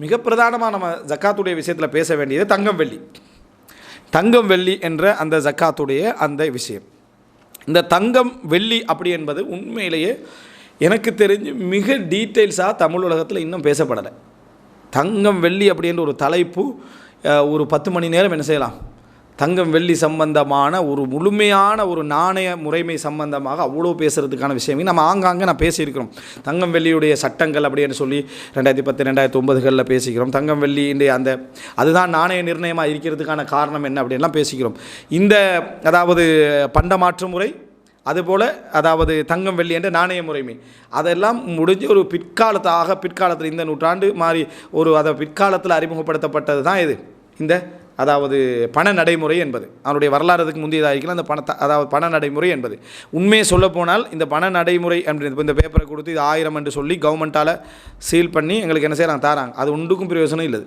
மிக பிரதானமாக நம்ம ஜக்காத்துடைய விஷயத்தில் பேச வேண்டியது தங்கம் வெள்ளி என்ற அந்த ஜக்காத்துடைய அந்த விஷயம். இந்த தங்கம் வெள்ளி அப்படி என்பது உண்மையிலேயே எனக்கு தெரிஞ்சு மிக டீட்டெயில்ஸாக தமிழ் உலகத்தில் இன்னும் பேசப்படலை. தங்கம் வெள்ளி அப்படின்ற ஒரு தலைப்பு ஒரு 10 மணி நேரம் என்ன செய்யலாம். தங்கம் வெள்ளி சம்பந்தமான ஒரு முழுமையான ஒரு நாணய முறைமை சம்பந்தமாக அவ்வளோ பேசுகிறதுக்கான விஷயமே நம்ம ஆங்காங்கே நான் பேசியிருக்கிறோம். தங்கம் வெள்ளியுடைய சட்டங்கள் அப்படின்னு சொல்லி 2010 2009 பேசிக்கிறோம். தங்கம் வெள்ளியுடைய அந்த அதுதான் நாணய நிர்ணயமாக இருக்கிறதுக்கான காரணம் என்ன அப்படின்லாம் பேசிக்கிறோம். இந்த அதாவது பண்டமாற்று முறை அதுபோல் அதாவது தங்கம் வெள்ளி என்ற நாணய முறைமை அதெல்லாம் முடிஞ்சு ஒரு பிற்காலத்தில் இந்த நூற்றாண்டு மாறி அதை பிற்காலத்தில் அறிமுகப்படுத்தப்பட்டது தான் இது இந்த அதாவது பண நடைமுறை என்பது. அவருடைய வரலாறுக்கு முந்தையதாக இருக்கலாம். அந்த அதாவது பண நடைமுறை என்பது உண்மையை சொல்லப்போனால் இந்த பண நடைமுறை அப்படின்னு இந்த பேப்பரை கொடுத்து இது 1000 என்று சொல்லி கவர்மெண்ட்டால் சீல் பண்ணி எங்களுக்கு என்ன செய்கிறாங்க தாராங்க. அது ஒன்றுக்கும் பிரயோஜனம் இல்லை.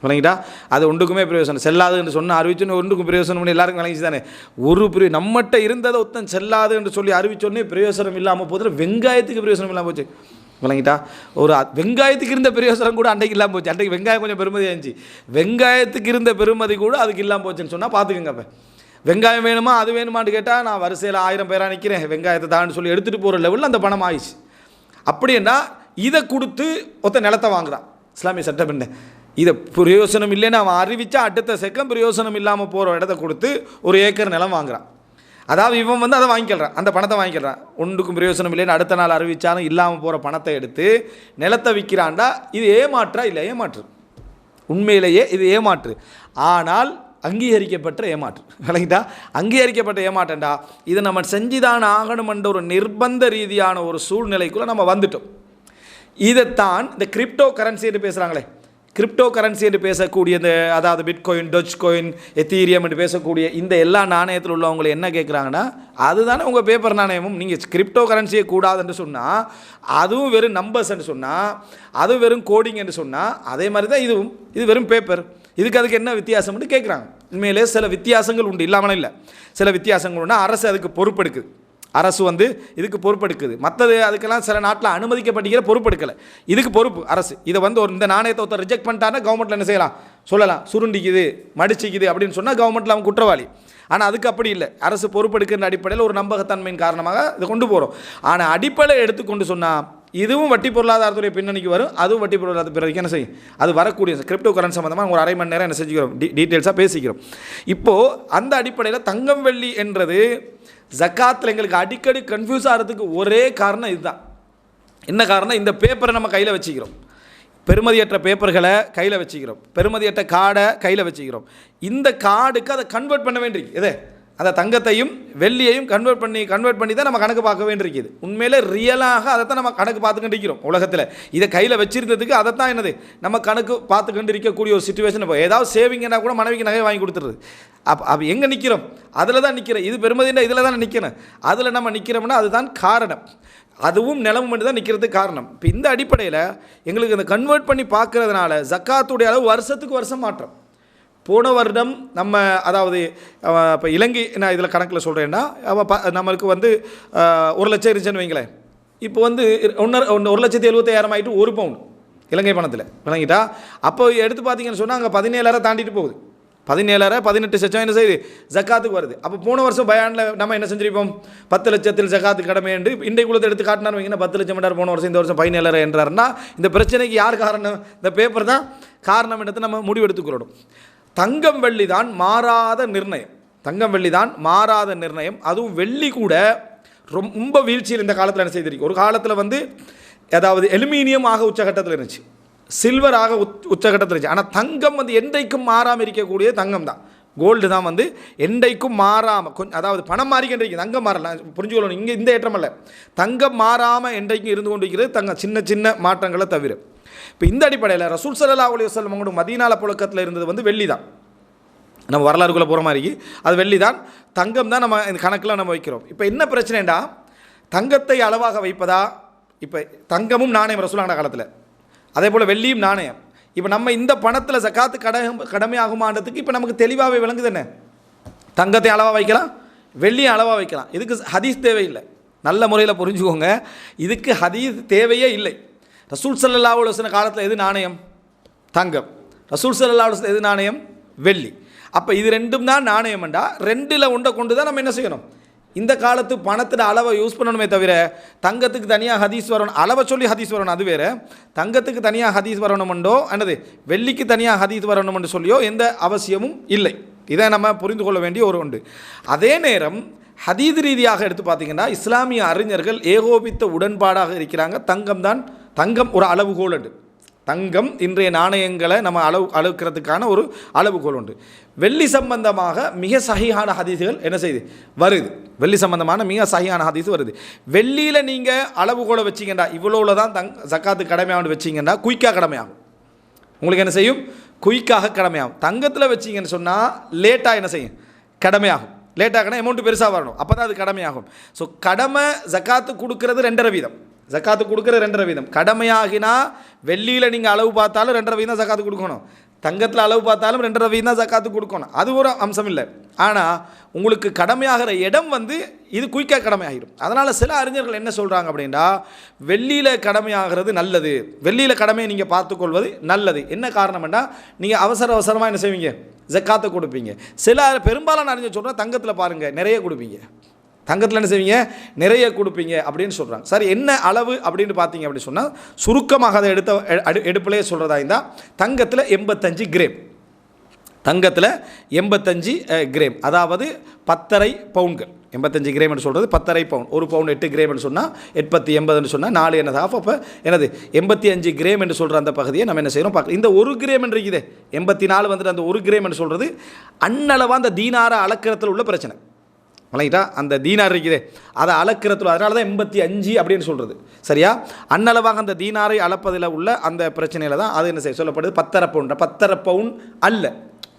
விளங்கிட்டா அது ஒன்றுக்குமே பிரயோஜனம் செல்லாது என்று சொன்னால் அறிவிச்சோன்னே ஒன்றுக்கும் பிரயோஜனம் பண்ணி எல்லாருக்கும் விளங்கிச்சு தானே. நம்மகிட்ட இருந்ததை ஒருத்தன் செல்லாது என்று சொல்லி அறிவிச்சோன்னே பிரயோஜனம் இல்லாமல் போதில் வெங்காயத்துக்கு பிரயோஜனம் இல்லாமல் போச்சு. விளங்கிட்டா ஒரு வெங்காயத்துக்கு இருந்த பிரயோஜனம் கூட அன்றைக்கு இல்லாமல் போச்சு. அன்றைக்கு வெங்காயம் கொஞ்சம் பெருமதியாக இருந்துச்சு. வெங்காயத்துக்கு இருந்த பெருமதி கூட அதுக்கு இல்லாமல் போச்சுன்னு சொன்னால் பார்த்துக்கங்க. அப்போ வெங்காயம் வேணுமா அது வேணுமான்னு கேட்டால் நான் வரிசையில் 1000 பேராக நிற்கிறேன் வெங்காயத்தை தான்னு சொல்லி எடுத்துகிட்டு போகிற லெவலில் அந்த பணம் ஆயிடுச்சு. அப்படின்னா இதை கொடுத்து ஒருத்த நிலத்தை வாங்குறான். இஸ்லாமிய சட்டம் என்ன இதை பிரயோஜனம் இல்லைன்னு அவன் அறிவித்தா அடுத்த செகண்ட் பிரயோஜனம் இல்லாமல் போகிற இடத்த கொடுத்து 1 ஏக்கர் நிலம் வாங்குறான். அதாவது இவன் அதை வாங்கிக்கிறான், அந்த பணத்தை வாங்கிக்கிறான். ஒன்றுக்கும் பிரயோஜனம் இல்லைன்னு அடுத்த நாள் அறிவித்தாலும் இல்லாமல் போகிற பணத்தை எடுத்து நிலத்தை விற்கிறான்டா. இது ஏமாற்றா இல்லை? ஏமாற்று. உண்மையிலேயே இது ஏமாற்று. ஆனால் அங்கீகரிக்கப்பட்ட ஏமாற்று. விளங்கிட்டா அங்கீகரிக்கப்பட்ட ஏமாற்றண்டா இதை நம்ம செஞ்சுதான் ஆகணுமென்ற ஒரு நிர்பந்த ரீதியான ஒரு சூழ்நிலைக்குள்ளே நம்ம வந்துட்டோம். இதைத்தான் இந்த கிரிப்டோ கரன்சி என்று பேசுகிறாங்களே. கிரிப்டோ கரன்சி என்று பேசக்கூடிய இந்த அதாவது பிட்காயின், டொஜ்காயின், எத்தீரியம் என்று பேசக்கூடிய இந்த எல்லா நாணயத்தில் உள்ளவங்களை என்ன கேட்குறாங்கன்னா அதுதானே உங்கள் பேப்பர் நாணயமும். நீங்கள் கிரிப்டோ கரன்சியை கூடாதுன்னு சொன்னால் அதுவும் வெறும் நம்பர்ஸ் என்று சொன்னால் அதுவும் வெறும் கோடிங் என்று சொன்னால் அதே மாதிரி தான் இது வெறும் பேப்பர். அதுக்கு என்ன வித்தியாசம்னு கேட்குறாங்க. உண்மையிலே சில வித்தியாசங்கள் உண்டு, இல்லாமல் இல்லை. சில வித்தியாசங்கள் உண்டு. அரசு அதுக்கு பொறுப்பெடுக்குது. அரசு இதுக்கு பொறுப்பெடுக்குது. மற்றது அதுக்கெல்லாம் சில நாட்டில் அனுமதிக்கப்பட்டிருக்கிற பொறுப்பெடுக்கலை. இதுக்கு பொறுப்பு அரசு. இதை இந்த நாணயத்தை ஒருத்தர் ரிஜெக்ட் பண்ணிட்டாருன்னா கவர்மெண்ட்டில் என்ன செய்யலாம் சொல்லலாம். சுருண்டிக்குது மடிச்சிக்குது அப்படின்னு சொன்னால் கவர்மெண்ட்டில் அவன் குற்றவாளி. ஆனால் அதுக்கு அப்படி இல்லை. அரசு பொறுப்பெடுக்கிற அடிப்படையில் ஒரு நம்பகத்தன்மையின் காரணமாக இதை கொண்டு போகிறோம். ஆனால் அடிப்படையை எடுத்துக்கொண்டு சொன்னால் இதுவும் வட்டி பொருளாதாரத்துடைய பின்னணிக்கு வரும், அதுவும் வட்டி பொருளாதார பிறகு என்ன செய்யும். அது வரக்கூடிய கிரிப்டோ கரன்சி சம்மந்தமாக ஒரு 1/2 மணி நேரம் என்ன செஞ்சுக்கிறோம், டீட்டெயில்ஸாக பேசிக்கிறோம். இப்போது அந்த அடிப்படையில் தங்கம் வெள்ளி என்றது ஜக்காத்தில் எங்களுக்கு அடிக்கடி கன்ஃபியூஸ் ஆகிறதுக்கு ஒரே காரணம் இதுதான். என்ன காரணம்? இந்த பேப்பரை நம்ம கையில் வச்சுக்கிறோம், பெருமதியற்ற பேப்பர்களை கையில் வச்சுக்கிறோம், பெருமதியற்ற கார்டை கையில் வச்சுக்கிறோம். இந்த கார்டுக்கு அதை கன்வெர்ட் பண்ண வேண்டியிருக்கு. அதை தங்கத்தையும் வெள்ளியையும் கன்வெர்ட் பண்ணி தான் நம்ம கணக்கு பார்க்க வேண்டியிருக்குது. உண்மையிலே ரியலாக அதை தான் நம்ம கணக்கு பார்த்துக்கிட்டு இருக்கிறோம் உலகத்தில். இதை கையில் வச்சிருந்ததுக்கு அதை தான் நம்ம கணக்கு பார்த்துக்கிட்டு இருக்கக்கூடிய ஒரு சுச்சுவேஷன். இப்போ ஏதாவது சேவிங்கன்னா கூட மனைவிக்கு நகை வாங்கி கொடுத்துருது. அப்போ எங்கே நிற்கிறோம்? அதில் தான் நிற்கிறோம். இது பெருமதினா இதில் தான் நிற்கணும். அதில் நம்ம நிற்கிறோம்னா அதுதான் காரணம். அதுவும் நிலமும் மட்டும் தான் நிற்கிறதுக்கு காரணம். இப்போ இந்த அடிப்படையில் எங்களுக்கு இந்த கன்வெர்ட் பண்ணி பார்க்கறதுனால ஜக்காத்துடைய அளவு வருஷத்துக்கு வருஷம் மாற்றம். போன வருடம் நம்ம அதாவது இப்போ இலங்கை நான் இதில் கணக்கில் சொல்கிறேன்னா நம்மளுக்கு 1 லட்சம் இருந்துச்சுன்னு வைங்களேன். இப்போ 1,70,000 ஆகிட்டு 1 பவுன் இலங்கை பணத்தில் விளங்கிட்டா. அப்போ எடுத்து பார்த்தீங்கன்னு சொன்னால் அங்கே 17,000 தாண்டிட்டு போகுது. 17,000 18 லட்சம் என்ன செய்யுது ஜக்காத்துக்கு வருது. அப்போ போன வருஷம் பயானில் நம்ம என்ன செஞ்சிருப்போம், 10 லட்சத்தில் ஜக்காத்து கடமை என்று இன்றைக்குள்ளதை எடுத்து காட்டினார் வைங்கன்னா 10 லட்சம் என்றார் போன வருஷம். இந்த வருஷம் 17,000 என்றார்னா இந்த பிரச்சனைக்கு யார் காரணம்? இந்த பேப்பர் தான் காரணம் என்று நம்ம முடிவெடுத்துக்கிறோம். தங்கம் வெள்ளி தான் மாறாத நிர்ணயம். அதுவும் வெள்ளி கூட ரொம்ப வீழ்ச்சியில் இந்த காலத்தில் என்ன செய்திருக்கு. ஒரு காலத்தில் அதாவது அலுமினியம் ஆக உச்சகட்டத்தில் இருந்துச்சு, சில்வராக உச்சகட்டத்தில் இருந்துச்சு. ஆனால் தங்கம் என்றைக்கும் மாறாமல் இருக்கக்கூடிய தங்கம் தான், கோல்டு தான் என்றைக்கும் மாறாமல் அதாவது பணம் மாறிக்கின்றிருக்கு, தங்கம் மாறலாம். புரிஞ்சுக்கணும், இங்கே இந்த ஏற்றம் அல்ல. தங்கம் மாறாமல் என்றைக்கும் இருந்து கொண்டு இருக்கிறது தங்கம், சின்ன சின்ன மாற்றங்களை தவிர. இப்போ இந்த அடிப்படையில் ரசூல் ஸல்லல்லாஹு அலைஹி வஸல்லம் அவங்களோட மதீனால புழக்கத்தில் இருந்தது வெள்ளி தான். நம்ம வரலாறுக்குள்ளே போகிற மாதிரி அது வெள்ளி தான், தங்கம் தான் நம்ம இந்த கணக்கில் நம்ம வைக்கிறோம். இப்போ என்ன பிரச்சனைடா, தங்கத்தை அளவாக வைப்பதா? இப்போ தங்கமும் நாணயம் ரசூலுல்லாஹ் காலத்தில், அதே போல் வெள்ளியும் நாணயம். இப்போ நம்ம இந்த பணத்தில் ஜக்காத்து கடமையாகுமான்றதுக்கு இப்போ நமக்கு தெளிவாகவே விளங்குது. என்ன, தங்கத்தை அளவாக வைக்கலாம், வெள்ளியும் அளவாக வைக்கலாம். இதுக்கு ஹதீஸ் தேவையில்லை. நல்ல முறையில் புரிஞ்சுக்கோங்க, இதுக்கு ஹதீஸ் தேவையே இல்லை. ரசூல் ஸல்லல்லாஹு அலைஹி வஸல்லம் காலத்தில் எது நாணயம்? தங்கம். ரசூல் ஸல்லல்லாஹு அலைஹி வஸல்லம் எது நாணயம்? வெள்ளி. அப்போ இது ரெண்டும் தான் நாணயம்ண்டா ரெண்டில் ஒன்றை கொண்டு தான் நம்ம என்ன செய்யணும்? இந்த காலத்து பணத்தில் அளவை யூஸ் பண்ணணுமே தவிர தங்கத்துக்கு தனியாக ஹதீஸ் வரணும், அளவை சொல்லி ஹதீஸ் வரணும் அது வேறு, தங்கத்துக்கு தனியாக ஹதீஸ் வரணுமெண்டோ என்னது வெள்ளிக்கு தனியாக ஹதீஸ் வரணுமென்று சொல்லியோ எந்த அவசியமும் இல்லை. இதை நம்ம புரிந்து கொள்ள வேண்டிய ஒரு உண்டு. அதே நேரம் ஹதீஸ் ரீதியாக எடுத்து பார்த்தீங்கன்னா இஸ்லாமிய அறிஞர்கள் ஏகோபித்த உடன்பாடாக இருக்கிறாங்க. தங்கம் ஒரு அளவுகோல் உண்டு. தங்கம் இன்றைய நாணயங்களை நம்ம அளவுக்கிறதுக்கான ஒரு அளவுகோல் உண்டு. வெள்ளி சம்பந்தமாக மிக சஹீஹான ஹதீஸுகள் என்ன செய்யுது வருது. வெள்ளி சம்பந்தமான மிக சஹீஹான ஹதீஸ் வருது. வெள்ளியில் நீங்கள் அளவுகோலை வச்சிங்கன்னா இவ்வளோவில் தான் ஜக்காத்து கடமையாகும் வச்சிங்கன்னா குயிக்காக கடமையாகும். உங்களுக்கு என்ன செய்யும்? குயிக்காக கடமையாகும். தங்கத்தில் வச்சிங்கன்னு சொன்னால் லேட்டாக என்ன செய்யும்? கடமையாகும். லேட்டாகனா அமௌண்ட்டு பெருசாக வரணும், அப்போ தான் அது கடமையாகும். ஸோ கடமை ஜக்காத்து கொடுக்கறது 2.5 வீதம். ஜக்காத்து கொடுக்குறது 2.5 வீதம். கடமையாகினா வெள்ளியில் நீங்கள் அளவு பார்த்தாலும் 2.5 வீதம் தான் ஜக்காத்து கொடுக்கணும், தங்கத்தில் அளவு பார்த்தாலும் 2.5 வீதம் தான் ஜக்காத்து கொடுக்கணும். அது ஒரு அம்சம் இல்லை. ஆனால் உங்களுக்கு கடமையாகிற இடம் இது குயிக்காக கடமையாகிடும். அதனால் சில அறிஞர்கள் என்ன சொல்கிறாங்க அப்படின்னா வெள்ளியில் கடமையாகிறது நல்லது, வெள்ளியில் கடமையை நீங்கள் பார்த்துக்கொள்வது நல்லது. என்ன காரணம்னா நீங்கள் அவசரமாக என்ன செய்வீங்க? ஜக்காத்தை கொடுப்பீங்க. பெரும்பாலான அறிஞர் சொல்கிறாங்க தங்கத்தில் பாருங்கள் நிறைய கொடுப்பீங்க, தங்கத்தில் என்ன செய்வீங்க? நிறைய கொடுப்பீங்க அப்படின்னு சொல்கிறாங்க. சரி, என்ன அளவு அப்படின்னு பார்த்தீங்க அப்படின்னு சொன்னால் சுருக்கமாக அதை எடுப்பிலே சொல்கிறதா இருந்தால் தங்கத்தில் 85 கிராம், தங்கத்தில் 85 கிராம், அதாவது 10.5 பவுன்கள். 85 கிராம்னு சொல்கிறது 10.5 பவுன். ஒரு பவுன் 8 கிராம்னு சொன்னால் 880 சொன்னால் 4 என்னது ஆஃப். அப்போ என்னது 85 கிராம் என்று சொல்கிற அந்த பகுதியை நம்ம என்ன செய்யணும் பார்க்கலாம். இந்த 1 கிராம் என்று இருக்குதே 84 வந்துட்டு அந்த 1 கிராம் என்று சொல்கிறது அன்னளவாக அந்த தீனாரை அளக்கிறதுல உள்ள பிரச்சனை. வழங்கிட்டா அந்த தீனார் இருக்குதே அதை அளக்கிறதுல, அதனால தான் 85 அப்படின்னு சொல்கிறது. சரியா? அன்னளவாக அந்த தீனாரை அளப்பதில் உள்ள அந்த பிரச்சனையில் தான் அது என்ன செய்ய சொல்லப்படுது 10.5 பவுன். 10.5 பவுன் அல்ல,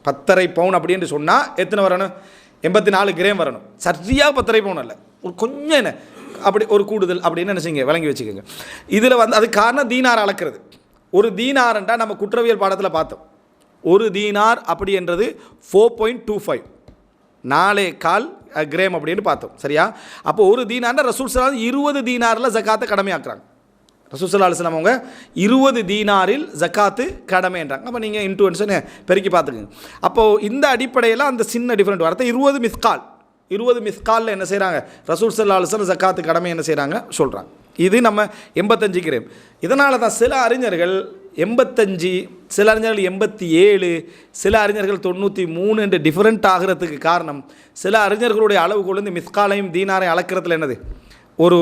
10.5 பவுன் அப்படின்னு சொன்னால் எத்தனை வரணும்? 84 கிராம் வரணும். சரியாக 10.5 பவுன் அல்ல, ஒரு கொஞ்சம் என்ன அப்படி ஒரு கூடுதல் அப்படின்னு என்ன செய்யுங்க விளங்கி வச்சுக்கோங்க. இதில் அது காரணம் தீனார் அளக்கிறது. ஒரு தீனார்ன்றா நம்ம குற்றவியல் பாடத்தில் பார்த்தோம். ஒரு தீனார் அப்படி என்றது 4.25 4.25 கிராம் அப்படின்னு பார்த்தோம். சரியா? அப்போ ஒரு தீனார்னா ரசூல் ஸல்லல்லாஹு அலைஹி வஸல்லம் 20 தீனாரில் ஜக்காத்தை கடமையாக்குறாங்க. ரசூல் ஸல்லல்லாஹு அலைஹி வஸல்லம் அவங்க 20 தீனாரில் ஜக்காத்து கடமைன்றாங்க. அப்போ நீங்கள் இன்டூன்ஸை பெருக்கி பார்த்துக்குங்க. அப்போது இந்த அடிப்படையில் அந்த சின்ன டிஃப்ரெண்ட் வார்த்தை 20 மிஸ்காலில் என்ன செய்கிறாங்க? ரசூல் ஸல்லல்லாஹு அலைஹி வஸல்லம் ஜக்காத்து கடமை என்ன செய்கிறாங்க சொல்கிறாங்க. இது நம்ம 85 கிராம். இதனால தான் சில அறிஞர்கள் 85, சில அறிஞர்கள் 87, சில அறிஞர்கள் 93 என்று டிஃப்ரெண்ட் ஆகிறதுக்கு காரணம் சில அறிஞர்களுடைய அளவுகோல் இந்த மிஸ்காலையும் தீனாரை அளக்கிறதுல என்னது ஒரு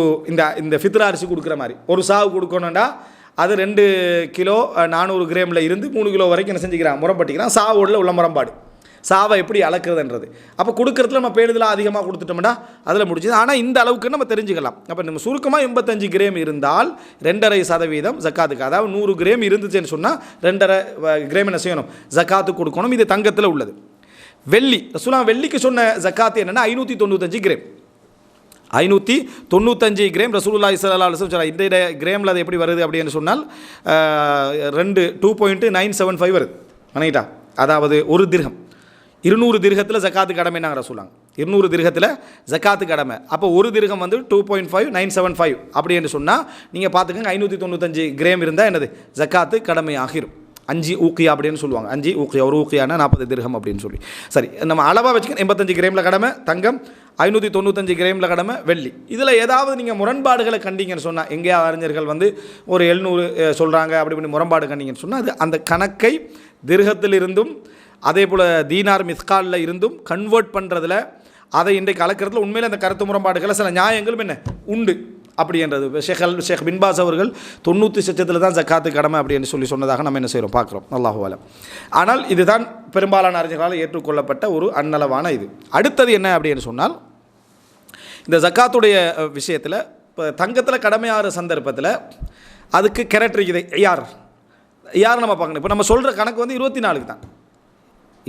இந்த ஃபித்ரா அரிசி கொடுக்குற மாதிரி ஒரு சாவு கொடுக்கணும்டா அது 2 கிலோ 400 கிராமில் இருந்து 3 கிலோ வரைக்கும் என்ன செஞ்சுக்கிறான்? முரம்பட்டிக்கிறான். சாவோடில் உள்ள முரம்பாடு. சாவை எப்படி அளக்குறதுன்றது. அப்போ கொடுக்குறதுல நம்ம பேடுதலாக அதிகமாக கொடுத்துட்டோம்னா அதில் முடிச்சுது. ஆனால் இந்த அளவுக்கு நம்ம தெரிஞ்சுக்கலாம். அப்போ நம்ம சுருக்கமாக 85 கிராம் இருந்தால் 2.5% ஜக்காத்துக்கு, அதாவது 100 கிராம் இருந்துச்சுன்னு சொன்னால் 2.5 கிராம் என்ன செய்யணும்? ஜக்காத்து கொடுக்கணும். இது தங்கத்தில் உள்ளது. வெள்ளி வெள்ளிக்கு சொன்ன ஜக்காத்து என்னென்னா 595 கிராம். 595 கிராம் ரசூலுல்லாஹி ஸல்லல்லாஹு அலைஹி வஸல்லம். இந்த கிராமில் அது எப்படி வருது அப்படின்னு சொன்னால் 2.975 வருது. வணங்கிட்டா? அதாவது ஒரு திர்ஹம் 200 திர்ஹத்தில் ஜக்காத்து கடமை நாங்கள் சொல்லுவாங்க. 200 திர்ஹத்தில் ஜக்காத்து கடமை. அப்போ ஒரு திர்ஹம் 2.5975 அப்படி என்று சொன்னால் நீங்கள் பார்த்துக்கோங்க 595 கிராம் இருந்தால் என்னது ஜக்காத்து கடமை ஆகிரும். 5 ஊக்கியா அப்படின்னு சொல்லுவாங்க. 5 ஊக்கியா, ஒரு ஊக்கியானா 40 திர்ஹம் அப்படின்னு சொல்லி. சரி, நம்ம அளவாக வச்சுக்கணும். 85 கிராமில் கடமை தங்கம், 595 கிராமில் கடமை வெள்ளி. இதில் ஏதாவது நீங்கள் முரண்பாடுகளை கண்டிங்கன்னு சொன்னால், எங்கேயா அறிஞர்கள் ஒரு 700 சொல்கிறாங்க அப்படி இப்படி முரண்பாடு கண்டிங்கன்னு சொன்னால் அது அந்த கணக்கை திர்ஹத்தில் இருந்தும் அதே போல் தீனார் மிஸ்காலில் இருந்தும் கன்வெர்ட் பண்ணுறதுல அதை இன்றைக்கு அளக்கிறதுல உண்மையில் அந்த கருத்து முரண்பாடுகளை சில நியாயங்களும் என்ன உண்டு அப்படின்றது. ஷேக் பின் பாஸ் அவர்கள் 90% தான் ஜக்காத்து கடமை அப்படின்னு சொன்னதாக நம்ம என்ன செய்கிறோம் பார்க்குறோம். அல்லாஹு அலம். ஆனால் இதுதான் பெரும்பாலான அறிஞர்களால் ஏற்றுக்கொள்ளப்பட்ட ஒரு அன்னளவான இது. அடுத்தது என்ன அப்படின்னு சொன்னால் இந்த ஜக்காத்துடைய விஷயத்தில் இப்போ தங்கத்தில் கடமையாகிற சந்தர்ப்பத்தில் அதுக்கு கேரக்டர் இருக்குது. யார் நம்ம பார்க்கணும். இப்போ நம்ம சொல்கிற கணக்கு 24க்கு தான்.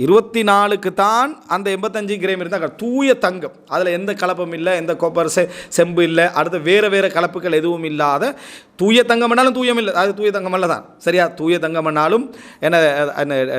24க்கு தான் அந்த 85 கிராம் இருந்தால் தூய தங்கம், அதில் எந்த கலப்பம் இல்லை, எந்த கோப்பர் செம்பு இல்லை, அடுத்து வேறு கலப்புகள் எதுவும் இல்லாத தூய தங்கம் பண்ணாலும் தூயம் இல்லை, அது தூய தங்கம் அல்ல தான் சரியா. தூய தங்கம் பண்ணாலும் என்ன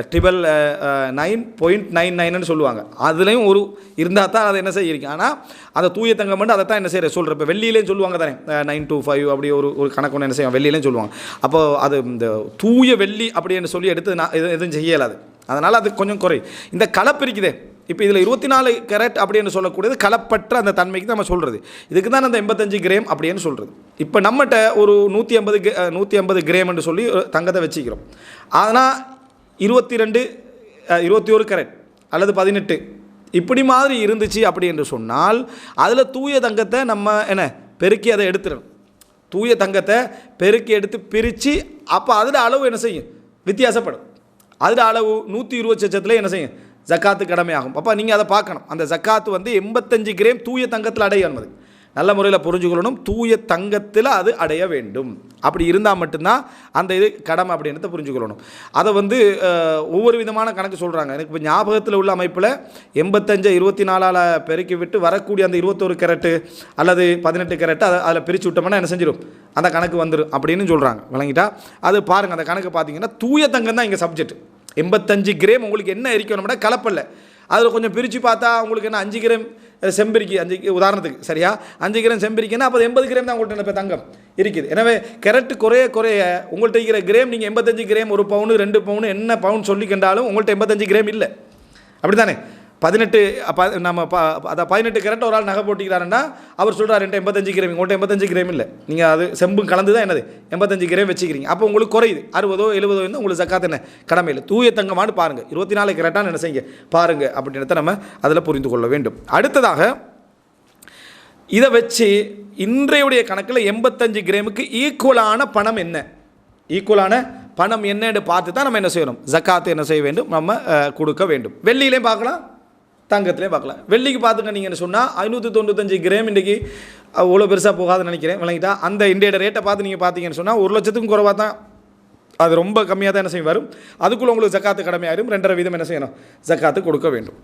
999.99ன்னு சொல்லுவாங்க, அதுலேயும் ஒரு இருந்தால் தான் அதை என்ன செய்யிருக்கு. ஆனால் அந்த தூய தங்கம் பண்ணி அதை தான் என்ன செய்கிற சொல்கிறேன். இப்போ வெள்ளியிலேயும் சொல்லுவாங்க தானே 925 அப்படி ஒரு கணக்கு ஒன்று என்ன செய்வாங்க, வெள்ளியிலையும் சொல்லுவாங்க. அப்போது அது இந்த தூய வெள்ளி அப்படின்னு சொல்லி எடுத்து நான் எதுவும் செய்யலாது, அதனால் அது கொஞ்சம் குறை. இந்த கலப்பு இருக்குதே, இப்போ இதில் 24 கேரட் அப்படின்னு சொல்லக்கூடியது கலப்பற்ற அந்த தன்மைக்கு நம்ம சொல்கிறது. இதுக்கு தான் அந்த 85 கிராம் அப்படின்னு சொல்கிறது. இப்போ நம்மகிட்ட ஒரு 150 கிராம்னு சொல்லி தங்கத்தை வச்சுக்கிறோம். ஆனால் 21 கேரட் அல்லது 18 இப்படி மாதிரி இருந்துச்சு அப்படி என்று சொன்னால் அதில் தூய தங்கத்தை நம்ம என்ன பெருக்கி அதை எடுத்துடணும். தூய தங்கத்தை பெருக்கி எடுத்து பிரித்து அப்போ அதில் அளவு என்ன செய்யும், வித்தியாசப்படும். அதில் அளவு 120 என்ன செய்யும், ஜக்காத்து கடமையாகும். அப்போ நீங்கள் அதை பார்க்கணும். அந்த ஜக்காத்து வந்து 85 கிராம் தூய தங்கத்தில் அடையணும். நல்ல முறையில் புரிஞ்சுக்கொள்ளணும். தூய தங்கத்தில் அது அடைய வேண்டும். அப்படி இருந்தால் மட்டும்தான் அந்த இது கடமை அப்படின்றத புரிஞ்சுக்கொள்ளணும். அதை வந்து ஒவ்வொரு விதமான கணக்கு சொல்கிறாங்க. எனக்கு இப்போ ஞாபகத்தில் உள்ள அமைப்பில் 85 24ஆல் பெருக்கி விட்டு வரக்கூடிய அந்த 21 கேரட்டு அல்லது 18 கேரட்டு அதில் பிரித்து விட்டோம்னா என்ன செஞ்சிடும், அந்த கணக்கு வந்துடும் அப்படின்னு சொல்கிறாங்க. விளங்கிட்டா அது பாருங்கள். அந்த கணக்கு பார்த்தீங்கன்னா தூய தங்கம் தான் இங்கே சப்ஜெக்ட். 85 கிராம் உங்களுக்கு என்ன இருக்கணும்னா கலப்பல்ல, அதில் கொஞ்சம் பிரித்து பார்த்தா உங்களுக்கு என்ன 5 கிராம் செம்பிரிக்கி, 5 உதாரணத்துக்கு சரியா 5 கிராம் செம்பிரிக்கின்னா அப்போ 80 கிராம் தான் உங்கள்கிட்ட இப்போ தங்கம் இருக்குது. எனவே கேரட்டு குறைய உங்கள்கிட்ட இருக்கிற கிராம் நீங்கள் 85 கிராம் 1 பவுனு 2 பவுனு என்ன பவுன் சொல்லிக்கின்றாலும் உங்கள்கிட்ட 85 கிராம் இல்லை. அப்படி தானே 18 நம்ம அதை 18 கேரட் ஒரு ஆள் நகை போட்டிக்கிறாருன்னா அவர் சொல்கிறார் 85 கிராம், உங்கள்கிட்ட 85 கிராம் இல்லை, நீங்கள் அது செம்பும் கலந்து தான் என்னது 85 கிராம் வச்சுக்கிறீங்க. அப்போ உங்களுக்கு குறையுது 60 70 வந்து உங்களுக்கு ஜக்காத் என்ன கடமை இல்லை. தூய தங்கமானு பாருங்கள், 24 கேரட்டான்னு என்ன செய்யுங்க பாருங்கள் அப்படின்றத நம்ம அதில் புரிந்து கொள்ள வேண்டும். அடுத்ததாக இதை வச்சு இன்றையுடைய கணக்கில் 85 கிராமுக்கு ஈக்குவலான பணம் என்ன, ஈக்குவலான பணம் என்னன்னு பார்த்து தான் நம்ம என்ன செய்யணும், ஜக்காத்து என்ன செய்ய வேண்டும், நம்ம கொடுக்க வேண்டும். வெள்ளியிலையும் பார்க்கலாம், தங்கத்திலே பார்க்கலாம். வெள்ளிக்கு பார்த்துக்க நீங்கள் என்ன சொன்னால் 595 கிராம் இன்றைக்கி அவ்வளோ பெருசாக போகாதுன்னு நினைக்கிறேன். விளங்கிட்டா அந்த இந்தியோட ரேட்டை பார்த்து நீங்கள் பார்த்தீங்கன்னு சொன்னால் 1 லட்சத்துக்கும் குறைவாக தான், அது ரொம்ப கம்மியாக தான் என்ன செய்யும் வரும். அதுக்குள்ளே உங்களுக்கு ஜக்காத்து கடமையாயிரும். 2.5 வீதம் என்ன செய்யணும், ஜக்காத்து கொடுக்க வேண்டும்.